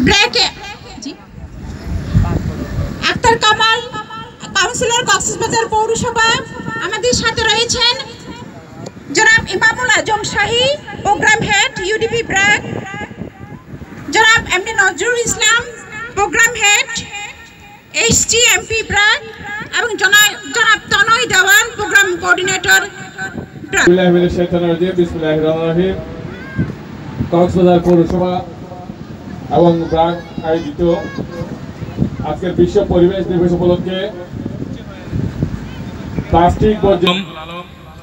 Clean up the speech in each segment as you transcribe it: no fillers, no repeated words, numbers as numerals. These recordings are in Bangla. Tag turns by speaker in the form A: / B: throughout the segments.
A: ব্রেকে জি আক্তার কামাল, কাউন্সিলর কক্সবাজার পৌরসভা। আমাদের সাথে রয়েছেন জনাব ইমামুল আজম শাহী, প্রোগ্রাম হেড ইউডিপি ব্র্যাক, জনাব MD Nazrul Islam, programme head এইচটিএমপি BRAC, এবং জনাব তনয় দেওয়ান, প্রোগ্রাম কোঅর্ডিনেটর ব্র্যাক।
B: কক্সবাজার পৌরসভা এবং ব্র্যাক আয়োজিত আজকের বিশ্ব পরিবেশ দিবস উপলক্ষে প্লাস্টিক বর্জ্য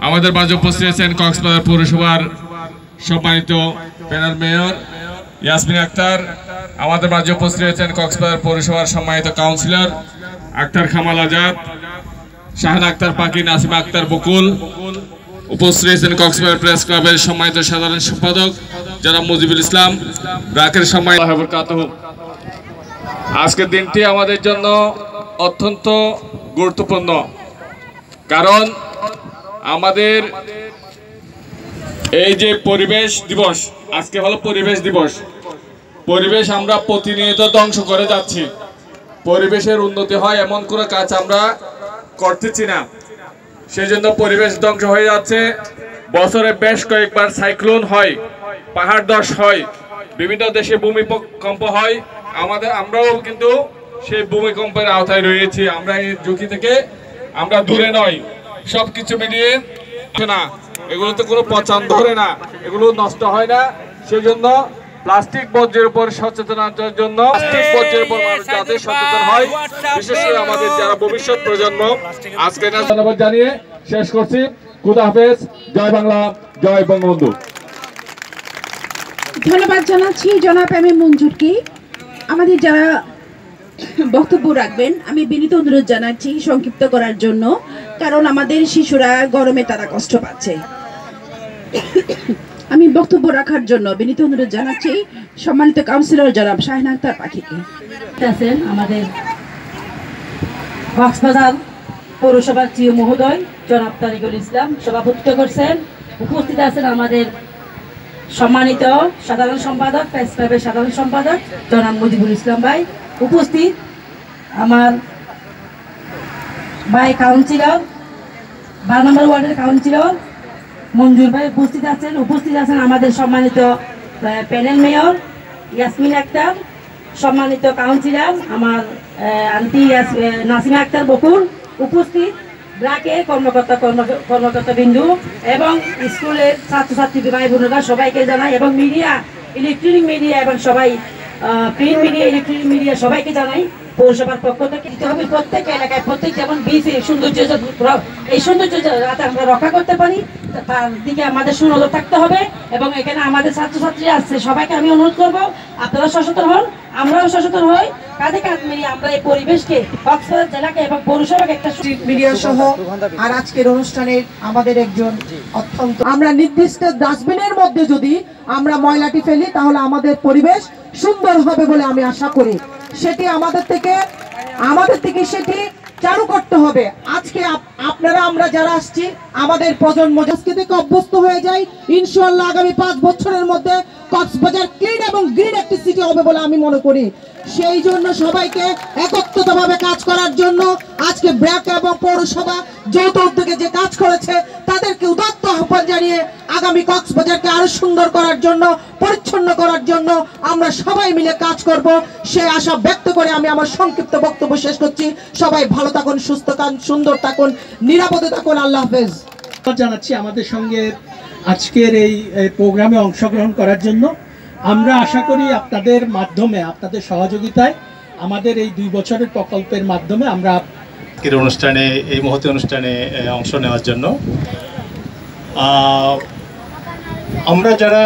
B: আমাদের মাঝে উপস্থিত আছেন কক্সবাজার পৌরসভার সম্মানিত প্যানেল মেয়র ইয়াসমিন আক্তার। আমাদের মাঝে উপস্থিত আছেন কক্সবাজার পৌরসভার সম্মানিত কাউন্সিলর আক্তার কামাল আজাদ, শাহানা আক্তার পাখি, নাসিমা আক্তার বকুল। উপস্থিত আছেন কক্সবাজার প্রেস ক্লাবের সম্মানিত সাধারণ সম্পাদক জনাব মুজিবুল ইসলাম, ব্র্যাকের সম্মানিত। আজকের দিনটি আমাদের জন্য অত্যন্ত গুরুত্বপূর্ণ, কারণ আমাদের এই যে পরিবেশ দিবস, আজকে হলো পরিবেশ দিবস। পরিবেশ আমরা প্রতিনিয়ত ধ্বংস করে যাচ্ছি। পরিবেশের উন্নতি হয় এমন কোনো কাজ আমরা করতেছি না, সেজন্য পরিবেশ ধ্বংস হয়ে যাচ্ছে। বছরে বেশ কয়েকবার সাইক্লোন হয়, পাহাড় ধস হয়, বিভিন্ন দেশে ভূমিকম্প হয়। আমরাও কিন্তু সেই ভূমিকম্পের আওতায় রয়েছি। আমরা এই ঝুঁকি থেকে আমরা দূরে নয়। সবকিছু মিলিয়ে না, এগুলো তো কোনো পচন ধরে না, এগুলো নষ্ট হয় না। সেজন্য প্লাস্টিক বর্জ্যের উপর সচেতনতার জন্য, প্লাস্টিক বর্জ্যের উপর মানুষ যাতে সচেতন হয়, বিশেষ করে আমাদের যারা ভবিষ্যৎ প্রজন্ম। আজকে ধন্যবাদ জানিয়ে শেষ করছি। খুদা হাফেজ। জয় বাংলা, জয় বঙ্গবন্ধু।
A: ধন্যবাদ জানাচ্ছি জনাব এম এ মঞ্জুরকে। আমাদের যারা বক্তব্য রাখবেন আমি বিনীত অনুরোধ জানাচ্ছি সংক্ষিপ্ত করার জন্য, কারণ আমাদের শিশুরা গরমে তারা কষ্ট পাচ্ছে। আমি বক্তব্য রাখার জন্য বিনীত অনুরোধ জানাচ্ছি সম্মানিত কাউন্সিলর জনাব শাহিনা আক্তার পাখিকে।
C: আছেন আমাদের কক্সবাজার পৌরসভার চিও মহোদয় জনাব তারিকুল ইসলাম সভাপতিত্ব করছেন। উপস্থিত আছেন আমাদের সম্মানিত সাধারণ সম্পাদক, প্রেস ক্লাবের সাধারণ সম্পাদক জনাব মুজিবুল ইসলাম ভাই। উপস্থিত আমার ভাই কাউন্সিলর 12 নম্বর ওয়ার্ডের কাউন্সিলর মঞ্জুর ভাই উপস্থিত আছেন। উপস্থিত আছেন আমাদের সম্মানিত প্যানেল মেয়র ইয়াসমিন আক্তার, সম্মানিত কাউন্সিলর আমার আন্টি নাসিমা আক্তার বকুল। উপস্থিত ব্র্যাকের কর্মকর্তা বিন্দু এবং স্কুলের ছাত্রছাত্রী ভাই বোনেরা সবাইকে জানাই, এবং মিডিয়া, ইলেকট্রনিক মিডিয়া এবং সবাই প্রিন্ট মিডিয়া, ইলেকট্রনিক মিডিয়া সবাইকে জানাই পৌরসভার পক্ষ থেকে। দিতে হবে প্রত্যেক এলাকায় প্রত্যেক যেমন বীজ সৌন্দর্য, এই সৌন্দর্য যাতে আমরা রক্ষা করতে পারি তার দিকে আমাদের সুনজর থাকতে হবে। এবং এখানে আমাদের ছাত্রছাত্রী আসছে, সবাইকে আমি অনুরোধ করবো আপনারা সচেতন হন, আমরাও সচেতন হই, কাঁধে কাঁধ মিলিয়ে আমরা এই পরিবেশকে কক্সবাজার জেলাকে এবং পৌরসভাকে একটা
D: মিডিয়া সহ আর আজকের অনুষ্ঠানের আমাদের একজন অত্যন্ত, আমরা নির্দিষ্ট ডাস্টবিনের মধ্যে যদি আমরা ময়লাটি ফেলি তাহলে আমাদের পরিবেশ সুন্দর হবে বলে আমি আশা করি। সেটি আমাদের থেকে সেটি চালু করতে হবে। আজকে আপনারা আমরা যারা আসছি আমাদের প্রজন্ম আজকে থেকে অভ্যস্ত হয়ে যায়, ইনশাআল্লাহ আগামী 5 বছরের মধ্যে কক্সবাজার ক্লিন এবং গ্রিন একটি সিটি হবে বলে আমি মনে করি। সেই জন্য সবাইকে একত্রিতভাবে কাজ করার জন্য আজকে ব্র্যাক এবং পৌরসভা যৌথ উদ্যোগে যে কাজ করেছে তাদেরকে উদাত্ত আহ্বান জানিয়ে আগামী কক্সবাজারকে আরো সুন্দর করার জন্য, পরিচ্ছন্ন করার জন্য আমরা সবাই মিলে কাজ করব, সেই আশা ব্যক্ত করে আমি আমার সংক্ষিপ্ত বক্তব্য শেষ করছি। সবাই ভালো থাকুন, সুস্থ থাকুন, সুন্দর থাকুন, নিরাপদে থাকুন। আল্লাহ হাফেজ।
E: জানাচ্ছি আমাদের সঙ্গে আজকের এই প্রোগ্রামে অংশগ্রহণ করার জন্য। আমরা আশা করি আপনাদের মাধ্যমে, আপনাদের সহযোগিতায়, আমাদের এই 2 বছরের প্রকল্পের মাধ্যমে আমরা
F: আজকের অনুষ্ঠানে, এই মহতী অনুষ্ঠানে অংশ নেওয়ার জন্য। আমরা যারা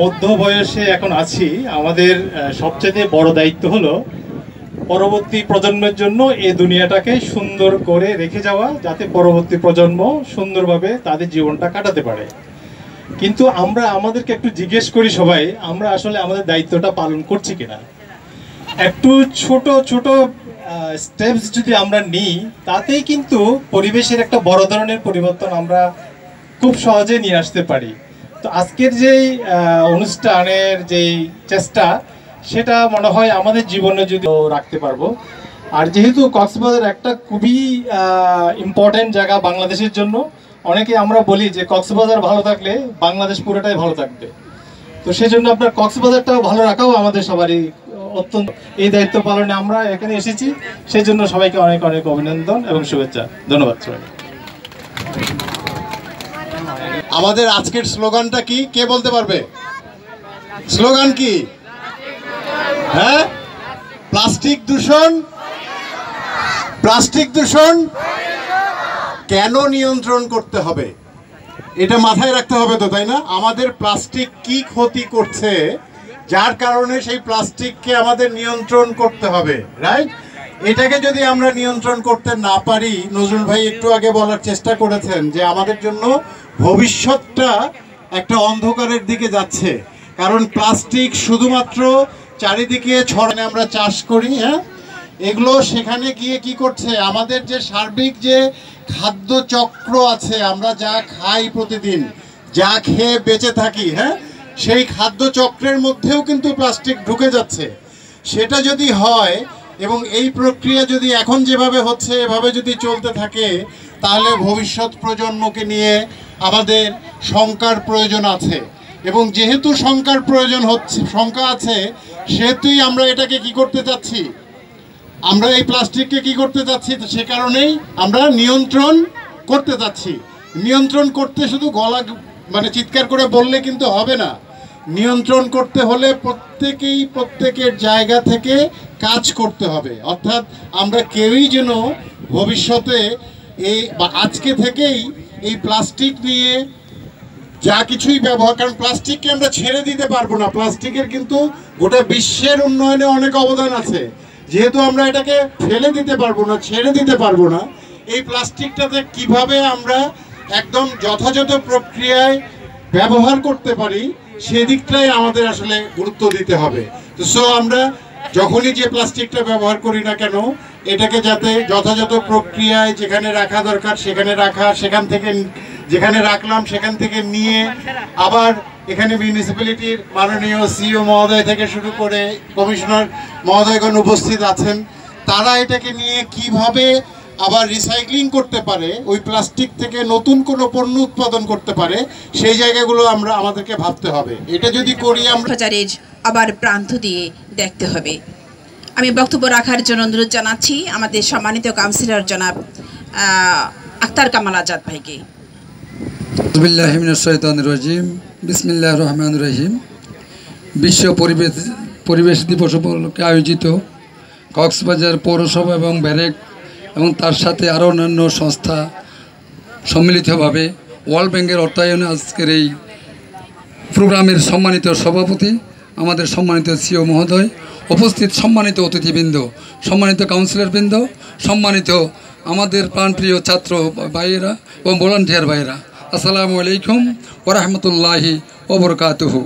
F: মধ্য বয়সে এখন আছি, আমাদের সবচেয়ে বড় দায়িত্ব হলো পরবর্তী প্রজন্মের জন্য এই দুনিয়াটাকে সুন্দর করে রেখে যাওয়া, যাতে পরবর্তী প্রজন্ম সুন্দরভাবে তাদের জীবনটা কাটাতে পারে। কিন্তু আমরা আমাদেরকে একটু জিজ্ঞেস করি সবাই, আমরা আসলে আমাদের দায়িত্বটা পালন করছি কিনা। একটু ছোট ছোট স্টেপস যদি আমরা নিই, তাতেই কিন্তু পরিবেশের একটা বড় ধরনের পরিবর্তন আমরা খুব সহজে নিয়ে আসতে পারি। তো আজকের যেই অনুষ্ঠানের যেই চেষ্টা, সেটা মনে হয় আমাদের জীবনে যদি রাখতে পারবো। আর যেহেতু কক্সবাজার একটা খুবই ইম্পর্টেন্ট জায়গা বাংলাদেশের জন্য, অনেকে আমরা বলি যে কক্সবাজার ভালো থাকলে বাংলাদেশ পুরোটাই ভালো থাকবে। তো সেই জন্য আপনার কক্সবাজারটাও ভালো রাখাও আমাদের সবারই অত্যন্ত, এই দায়িত্ব পালনে আমরা এখানে এসেছি, সেই জন্য সবাইকে অনেক অনেক অভিনন্দন এবং শুভেচ্ছা। ধন্যবাদ সবাইকে।
G: আমাদের আজকের স্লোগানটা কি, কে বলতে পারবে? স্লোগান কি? হ্যাঁ, প্লাস্টিক দূষণ, প্লাস্টিক দূষণ কেন নিয়ন্ত্রণ করতে হবে এটা মাথায় রাখতে হবে তো, তাই না? আমাদের প্লাস্টিক কি ক্ষতি করছে যার কারণে সেই প্লাস্টিককে আমাদের নিয়ন্ত্রণ করতে হবে, রাইট? এটাকে যদি আমরা নিয়ন্ত্রণ করতে না পারি, নজরুল ভাই একটু আগে বলার চেষ্টা করেছেন যে আমাদের জন্য ভবিষ্যৎটা একটা অন্ধকারের দিকে যাচ্ছে। কারণ প্লাস্টিক শুধুমাত্র চারিদিকে ছড়ানো, আমরা চাষ করি, হ্যাঁ, এগুলো সেখানে গিয়ে কি করছে, আমাদের যে সার্বিক যে খাদ্য চক্র আছে, আমরা যা খাই প্রতিদিন, যা খেয়ে বেঁচে থাকি, হ্যাঁ, সেই খাদ্য চক্রের মধ্যেও কিন্তু প্লাস্টিক ঢুকে যাচ্ছে। সেটা যদি হয় এবং এই প্রক্রিয়া যদি এখন যেভাবে হচ্ছে এভাবে যদি চলতে থাকে, তাহলে ভবিষ্যৎ প্রজন্মকে নিয়ে আমাদের শঙ্কার প্রয়োজন আছে। এবং যেহেতু শঙ্কার প্রয়োজন হচ্ছে, শঙ্কা আছে, সেহেতুই আমরা এটাকে কি করতে চাচ্ছি, আমরা এই প্লাস্টিককে কি করতে চাচ্ছি, তো সে কারণেই আমরা নিয়ন্ত্রণ করতে চাচ্ছি। নিয়ন্ত্রণ করতে শুধু গলা মানে চিৎকার করে বললে কিন্তু হবে না। নিয়ন্ত্রণ করতে হলে প্রত্যেকেই প্রত্যেকের জায়গা থেকে কাজ করতে হবে। অর্থাৎ আমরা কেউই যেন ভবিষ্যতে এই বা আজকে থেকেই এই প্লাস্টিক নিয়ে যা কিছুই ব্যবহার, কারণ প্লাস্টিককে আমরা ছেড়ে দিতে পারবো না। প্লাস্টিকের কিন্তু গোটা বিশ্বের উন্নয়নে অনেক অবদান আছে। যেহেতু আমরা এটাকে ফেলে দিতে পারবো না, ছেড়ে দিতে পারবো না, এই প্লাস্টিকটাতে কিভাবে আমরা একদম যথাযথ প্রক্রিয়ায় ব্যবহার করতে পারি সেদিকটাই আমাদের আসলে গুরুত্ব দিতে হবে। তো সো আমরা যখনই যে প্লাস্টিকটা ব্যবহার করি না কেন, এটাকে যাতে যথাযথ প্রক্রিয়ায় যেখানে রাখা দরকার সেখানে রাখা, সেখান থেকে যেখানে রাখলাম সেখান থেকে নিয়ে আবার এখানে মিউনিসিপ্যালিটির মাননীয় সিইও মহোদয় থেকে শুরু করে কমিশনার মহোদয়গণ উপস্থিত আছেন, তারা এটাকে নিয়ে কিভাবে আবার রিসাইক্লিং করতে পারে, ওই প্লাস্টিক থেকে নতুন কোনো পণ্য উৎপাদন করতে পারে, সেই জায়গাগুলো আমরা আমাদেরকে ভাবতে হবে। এটা যদি করি আমরা
A: প্রচারের আবার প্রান্ত দিয়ে দেখতে হবে। আমি বক্তব্য রাখার জন্য অনুরোধ জানাচ্ছি আমাদের সম্মানিত কাউন্সিলর জনাব আক্তার কামাল আজাদ ভাইকে।
H: বিসমিল্লাহি মিনাশ শাইতানির রাজিম, বিসমিল্লাহির রহমানির রহিম। বিশ্ব পরিবেশ দিবস উপলক্ষে আয়োজিত কক্সবাজার পৌরসভা এবং ব্যারেক এবং তার সাথে আরও অন্যান্য সংস্থা সম্মিলিতভাবে ওয়ার্ল্ড ব্যাংকের অর্থায়নে আজকের এই প্রোগ্রামের সম্মানিত সভাপতি, আমাদের সম্মানিত সিও মহোদয়, উপস্থিত সম্মানিত অতিথিবৃন্দ, সম্মানিত কাউন্সিলরবৃন্দ, সম্মানিত আমাদের প্রাণপ্রিয় ছাত্র ভাইয়েরা এবং ভলান্টিয়ার ভাইয়েরা, আসসালামু আলাইকুম ওয়া রাহমাতুল্লাহি ওয়া বারাকাতুহু।